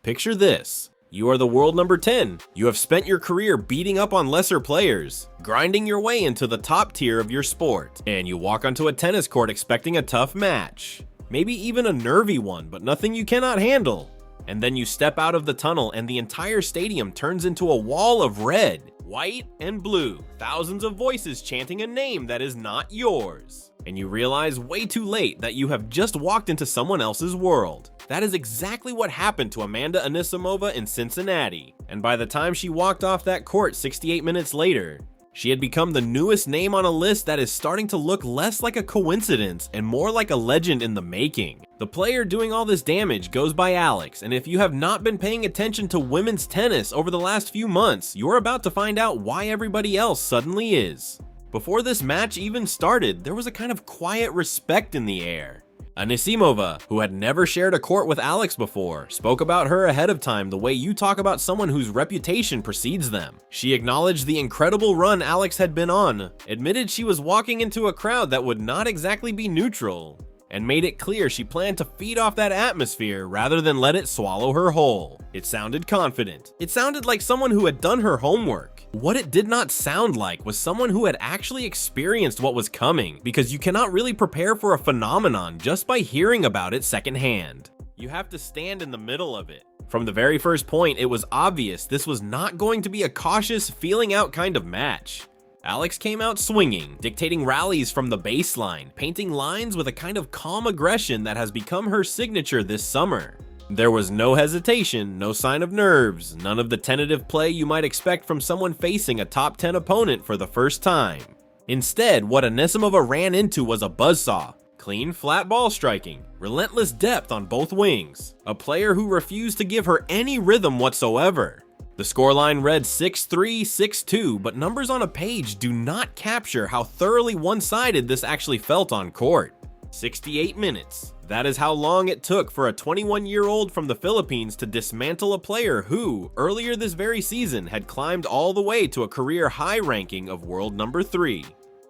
Picture this. You are the world number 10. You have spent your career beating up on lesser players, grinding your way into the top tier of your sport, and you walk onto a tennis court expecting a tough match. Maybe even a nervy one, but nothing you cannot handle. And then you step out of the tunnel and the entire stadium turns into a wall of red, white, and blue. Thousands of voices chanting a name that is not yours. And you realize way too late that you have just walked into someone else's world. That is exactly what happened to Amanda Anisimova in Cincinnati. And by the time she walked off that court 68 minutes later, she had become the newest name on a list that is starting to look less like a coincidence and more like a legend in the making. The player doing all this damage goes by Alex, and if you have not been paying attention to women's tennis over the last few months, you're about to find out why everybody else suddenly is. Before this match even started, there was a kind of quiet respect in the air. Anisimova, who had never shared a court with Alex before, spoke about her ahead of time the way you talk about someone whose reputation precedes them. She acknowledged the incredible run Alex had been on, admitted she was walking into a crowd that would not exactly be neutral, and made it clear she planned to feed off that atmosphere rather than let it swallow her whole. It sounded confident. It sounded like someone who had done her homework. What it did not sound like was someone who had actually experienced what was coming, because you cannot really prepare for a phenomenon just by hearing about it secondhand. You have to stand in the middle of it. From the very first point, it was obvious this was not going to be a cautious, feeling out kind of match. Alex came out swinging, dictating rallies from the baseline, painting lines with a kind of calm aggression that has become her signature this summer. There was no hesitation, no sign of nerves, none of the tentative play you might expect from someone facing a top 10 opponent for the first time. Instead, what Anisimova ran into was a buzzsaw. Clean, flat ball striking, relentless depth on both wings, a player who refused to give her any rhythm whatsoever. The scoreline read 6-3, 6-2, but numbers on a page do not capture how thoroughly one-sided this actually felt on court. 68 minutes. That is how long it took for a 21-year-old from the Philippines to dismantle a player who, earlier this very season, had climbed all the way to a career high ranking of world number 3.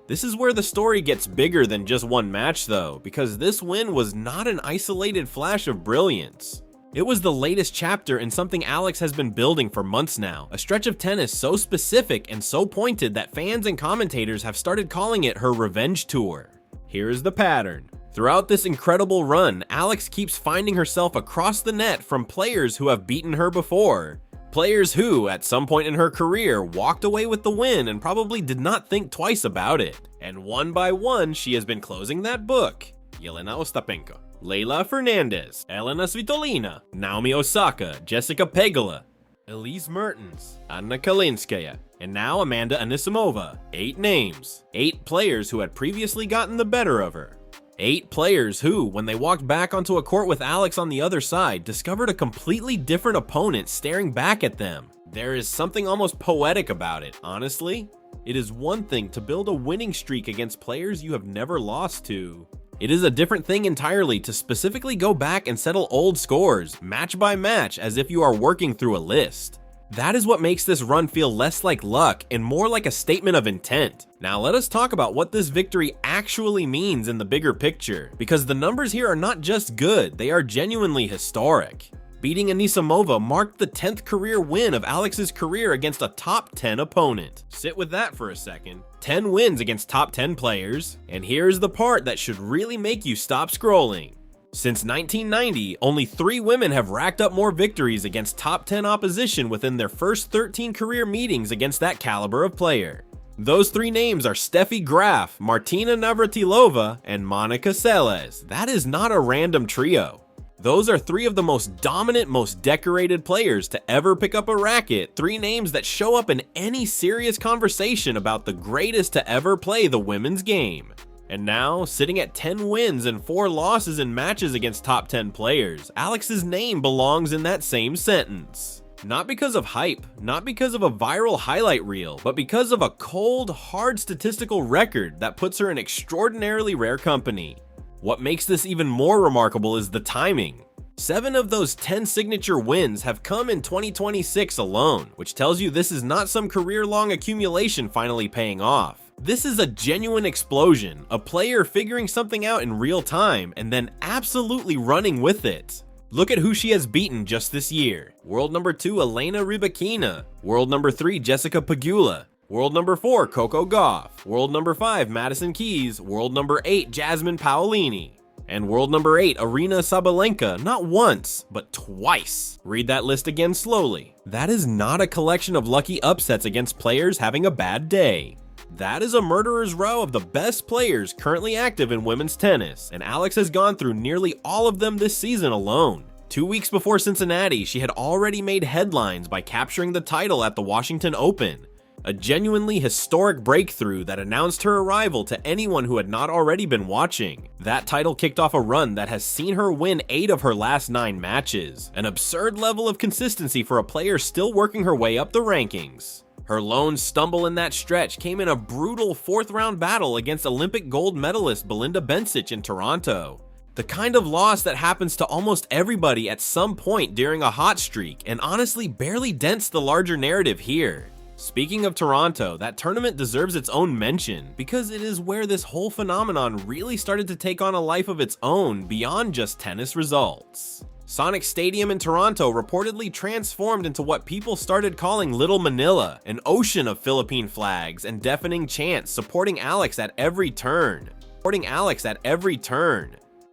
This is where the story gets bigger than just one match though, because this win was not an isolated flash of brilliance. It was the latest chapter in something Alex has been building for months now, a stretch of tennis so specific and so pointed that fans and commentators have started calling it her revenge tour. Here's the pattern. Throughout this incredible run, Alex keeps finding herself across the net from players who have beaten her before. Players who, at some point in her career, walked away with the win and probably did not think twice about it. And one by one, she has been closing that book. Yelena Ostapenko, Leylah Fernandez, Elena Svitolina, Naomi Osaka, Jessica Pegula, Elise Mertens, Anna Kalinskaya, and now Amanda Anisimova. 8 names. 8 players who had previously gotten the better of her. 8 players who, when they walked back onto a court with Alex on the other side, discovered a completely different opponent staring back at them. There is something almost poetic about it, honestly. It is one thing to build a winning streak against players you have never lost to. It is a different thing entirely to specifically go back and settle old scores, match by match, as if you are working through a list. That is what makes this run feel less like luck and more like a statement of intent. Now let us talk about what this victory actually means in the bigger picture, because the numbers here are not just good, they are genuinely historic. Beating Anisimova marked the 10th career win of Alex's career against a top 10 opponent. Sit with that for a second. 10 wins against top 10 players, and here's the part that should really make you stop scrolling. Since 1990, only 3 women have racked up more victories against top 10 opposition within their first 13 career meetings against that caliber of player. Those 3 names are Steffi Graf, Martina Navratilova, and Monica Seles. That is not a random trio. Those are 3 of the most dominant, most decorated players to ever pick up a racket, 3 names that show up in any serious conversation about the greatest to ever play the women's game. And now, sitting at 10 wins and 4 losses in matches against top 10 players, Alex's name belongs in that same sentence. Not because of hype, not because of a viral highlight reel, but because of a cold, hard statistical record that puts her in extraordinarily rare company. What makes this even more remarkable is the timing. 7 of those 10 signature wins have come in 2026 alone, which tells you this is not some career-long accumulation finally paying off. This is a genuine explosion, a player figuring something out in real time and then absolutely running with it. Look at who she has beaten just this year. World number 2, Elena Rybakina. World number 3, Jessica Pegula. World number 4, Coco Gauff. World number 5, Madison Keys. World number 8, Jasmine Paolini. And world number 8, Aryna Sabalenka, not once, but twice. Read that list again slowly. That is not a collection of lucky upsets against players having a bad day. That is a murderer's row of the best players currently active in women's tennis, and Alex has gone through nearly all of them this season alone. 2 weeks before Cincinnati, she had already made headlines by capturing the title at the Washington Open. A genuinely historic breakthrough that announced her arrival to anyone who had not already been watching. That title kicked off a run that has seen her win 8 of her last 9 matches, an absurd level of consistency for a player still working her way up the rankings. Her lone stumble in that stretch came in a brutal 4th round battle against Olympic gold medalist Belinda Bencic in Toronto. The kind of loss that happens to almost everybody at some point during a hot streak, and honestly barely dents the larger narrative here. Speaking of Toronto, that tournament deserves its own mention because it is where this whole phenomenon really started to take on a life of its own beyond just tennis results. Sonic Stadium in Toronto reportedly transformed into what people started calling Little Manila, an ocean of Philippine flags and deafening chants supporting Alex at every turn.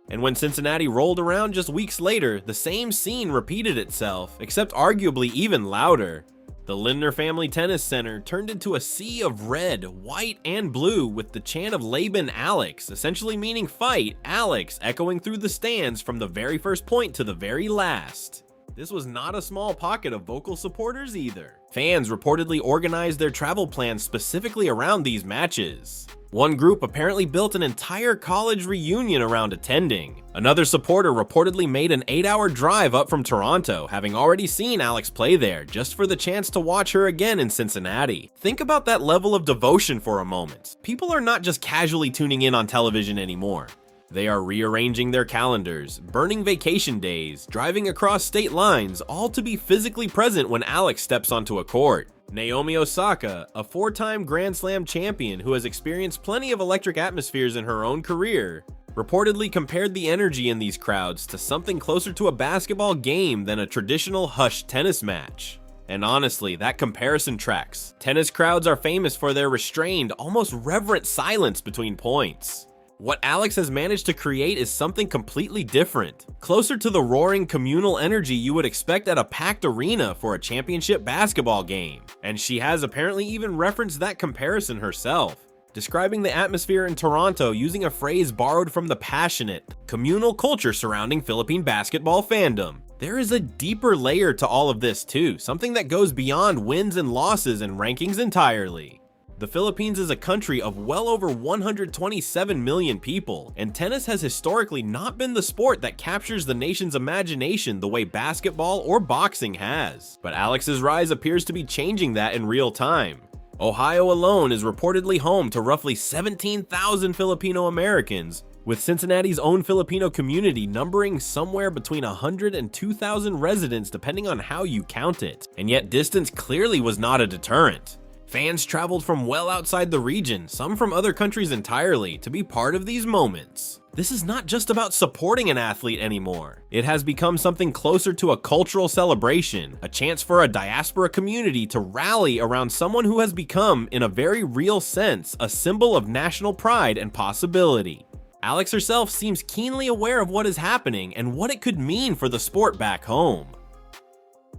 And when Cincinnati rolled around just weeks later, the same scene repeated itself, except arguably even louder. The Lindner Family Tennis Center turned into a sea of red, white, and blue with the chant of Laban Alex, essentially meaning fight Alex, echoing through the stands from the very first point to the very last. This was not a small pocket of vocal supporters either. Fans reportedly organized their travel plans specifically around these matches. One group apparently built an entire college reunion around attending. Another supporter reportedly made an 8-hour drive up from Toronto, having already seen Alex play there, just for the chance to watch her again in Cincinnati. Think about that level of devotion for a moment. People are not just casually tuning in on television anymore. They are rearranging their calendars, burning vacation days, driving across state lines, all to be physically present when Alex steps onto a court. Naomi Osaka, a 4-time Grand Slam champion who has experienced plenty of electric atmospheres in her own career, reportedly compared the energy in these crowds to something closer to a basketball game than a traditional hushed tennis match. And honestly, that comparison tracks. Tennis crowds are famous for their restrained, almost reverent silence between points. What Alex has managed to create is something completely different, closer to the roaring communal energy you would expect at a packed arena for a championship basketball game. And she has apparently even referenced that comparison herself, describing the atmosphere in Toronto using a phrase borrowed from the passionate, communal culture surrounding Philippine basketball fandom. There is a deeper layer to all of this too, something that goes beyond wins and losses and rankings entirely. The Philippines is a country of well over 127 million people, and tennis has historically not been the sport that captures the nation's imagination the way basketball or boxing has. But Alex's rise appears to be changing that in real time. Ohio alone is reportedly home to roughly 17,000 Filipino Americans, with Cincinnati's own Filipino community numbering somewhere between 100 and 2,000 residents depending on how you count it. And yet distance clearly was not a deterrent. Fans traveled from well outside the region, some from other countries entirely, to be part of these moments. This is not just about supporting an athlete anymore. It has become something closer to a cultural celebration, a chance for a diaspora community to rally around someone who has become, in a very real sense, a symbol of national pride and possibility. Alex herself seems keenly aware of what is happening and what it could mean for the sport back home.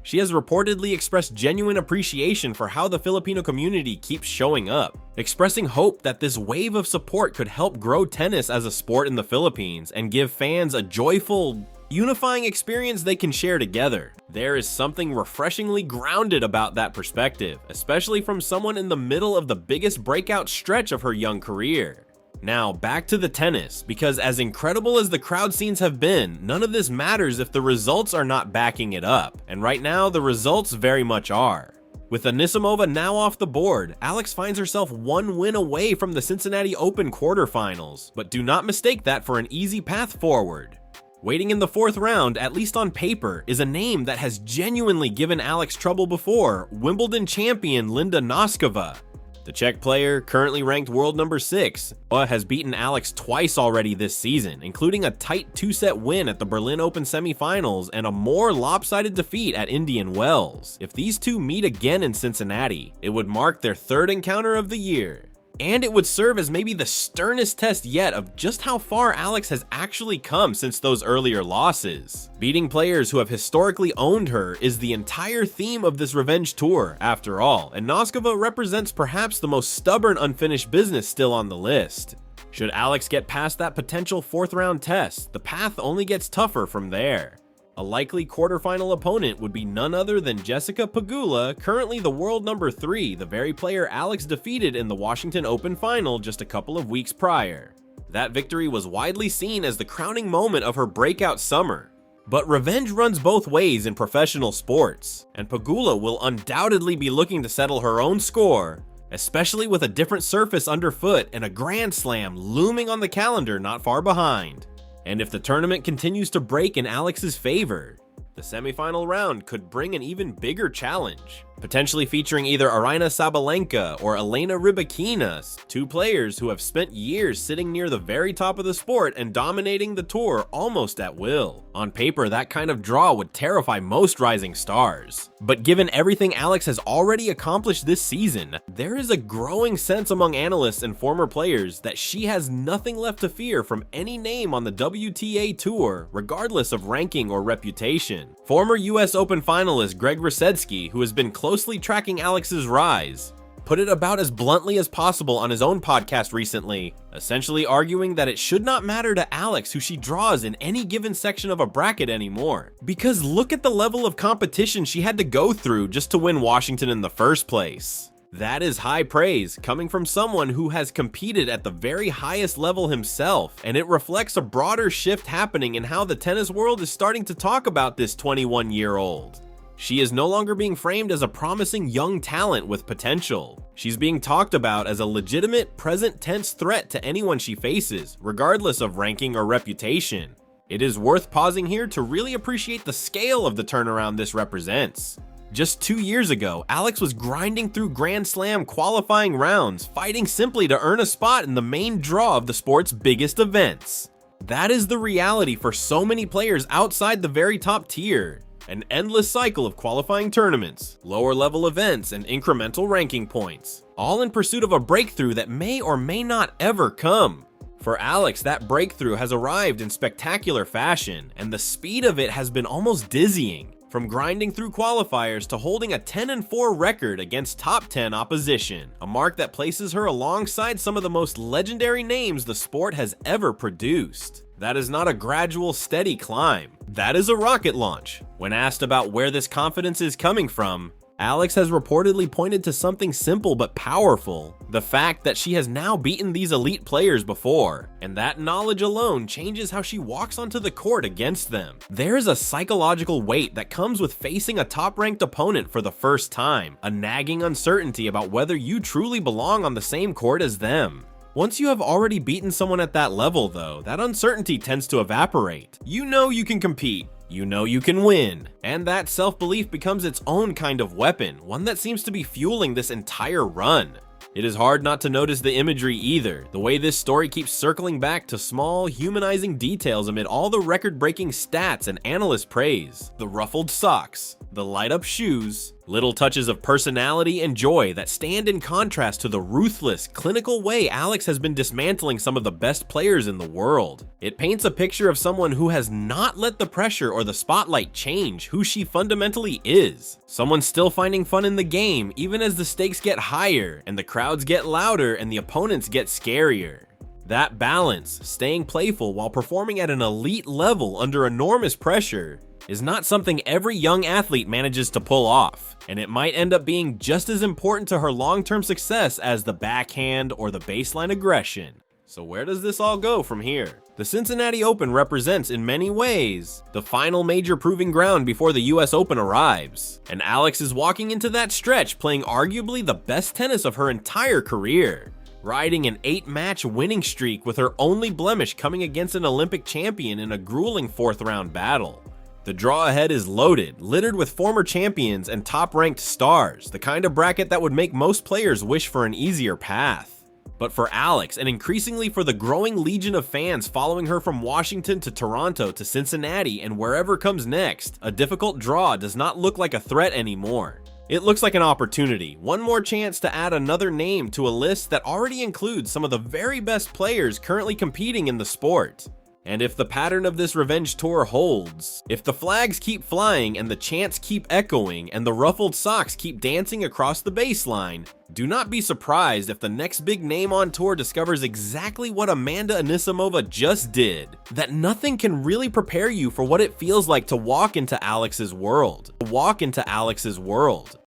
She has reportedly expressed genuine appreciation for how the Filipino community keeps showing up, expressing hope that this wave of support could help grow tennis as a sport in the Philippines and give fans a joyful, unifying experience they can share together. There is something refreshingly grounded about that perspective, especially from someone in the middle of the biggest breakout stretch of her young career. Now, back to the tennis, because as incredible as the crowd scenes have been, none of this matters if the results are not backing it up, and right now the results very much are. With Anisimova now off the board, Alex finds herself one win away from the Cincinnati Open quarterfinals, but do not mistake that for an easy path forward. Waiting in the 4th round, at least on paper, is a name that has genuinely given Alex trouble before: Wimbledon champion Linda Noskova. The Czech player, currently ranked world number 6, has beaten Alex twice already this season, including a tight 2-set win at the Berlin Open semifinals and a more lopsided defeat at Indian Wells. If these two meet again in Cincinnati, it would mark their third encounter of the year. And it would serve as maybe the sternest test yet of just how far Alex has actually come since those earlier losses. Beating players who have historically owned her is the entire theme of this revenge tour, after all, and Noskova represents perhaps the most stubborn unfinished business still on the list. Should Alex get past that potential 4th round test, the path only gets tougher from there. A likely quarterfinal opponent would be none other than Jessica Pegula, currently the world number 3, the very player Alex defeated in the Washington Open final just a couple of weeks prior. That victory was widely seen as the crowning moment of her breakout summer. But revenge runs both ways in professional sports, and Pegula will undoubtedly be looking to settle her own score, especially with a different surface underfoot and a Grand Slam looming on the calendar not far behind. And if the tournament continues to break in Alex's favor, the semifinal round could bring an even bigger challenge, potentially featuring either Aryna Sabalenka or Elena Rybakina, two players who have spent years sitting near the very top of the sport and dominating the tour almost at will. On paper, that kind of draw would terrify most rising stars. But given everything Alex has already accomplished this season, there is a growing sense among analysts and former players that she has nothing left to fear from any name on the WTA tour, regardless of ranking or reputation. Former US Open finalist Greg Rusedski, who has been closely tracking Alex's rise, put it about as bluntly as possible on his own podcast recently, essentially arguing that it should not matter to Alex who she draws in any given section of a bracket anymore, because look at the level of competition she had to go through just to win Washington in the first place. That is high praise coming from someone who has competed at the very highest level himself, and it reflects a broader shift happening in how the tennis world is starting to talk about this 21-year-old. She is no longer being framed as a promising young talent with potential. She's being talked about as a legitimate present tense threat to anyone she faces, regardless of ranking or reputation. It is worth pausing here to really appreciate the scale of the turnaround this represents. Just 2 years ago, Alex was grinding through Grand Slam qualifying rounds, fighting simply to earn a spot in the main draw of the sport's biggest events. That is the reality for so many players outside the very top tier. An endless cycle of qualifying tournaments, lower level events, and incremental ranking points, all in pursuit of a breakthrough that may or may not ever come. For Alex, that breakthrough has arrived in spectacular fashion, and the speed of it has been almost dizzying. From grinding through qualifiers to holding a 10-4 record against top 10 opposition, a mark that places her alongside some of the most legendary names the sport has ever produced. That is not a gradual, steady climb. That is a rocket launch. When asked about where this confidence is coming from, Alex has reportedly pointed to something simple but powerful: the fact that she has now beaten these elite players before, and that knowledge alone changes how she walks onto the court against them. There is a psychological weight that comes with facing a top-ranked opponent for the first time, a nagging uncertainty about whether you truly belong on the same court as them. Once you have already beaten someone at that level, though, that uncertainty tends to evaporate. You know you can compete. You know you can win, and that self-belief becomes its own kind of weapon, one that seems to be fueling this entire run. It is hard not to notice the imagery either, the way this story keeps circling back to small, humanizing details amid all the record-breaking stats and analyst praise. The ruffled socks, the light-up shoes, little touches of personality and joy that stand in contrast to the ruthless, clinical way Alex has been dismantling some of the best players in the world. It paints a picture of someone who has not let the pressure or the spotlight change who she fundamentally is. Someone still finding fun in the game even as the stakes get higher and the crowds get louder and the opponents get scarier. That balance, staying playful while performing at an elite level under enormous pressure, is not something every young athlete manages to pull off, and it might end up being just as important to her long-term success as the backhand or the baseline aggression. So where does this all go from here? The Cincinnati Open represents, in many ways, the final major proving ground before the US Open arrives, and Alex is walking into that stretch playing arguably the best tennis of her entire career, riding an 8-match winning streak with her only blemish coming against an Olympic champion in a grueling 4th round battle. The draw ahead is loaded, littered with former champions and top-ranked stars, the kind of bracket that would make most players wish for an easier path. But for Alex, and increasingly for the growing legion of fans following her from Washington to Toronto to Cincinnati and wherever comes next, a difficult draw does not look like a threat anymore. It looks like an opportunity, one more chance to add another name to a list that already includes some of the very best players currently competing in the sport. And if the pattern of this revenge tour holds, if the flags keep flying and the chants keep echoing and the ruffled socks keep dancing across the baseline, do not be surprised if the next big name on tour discovers exactly what Amanda Anisimova just did. That nothing can really prepare you for what it feels like to walk into Alex's world.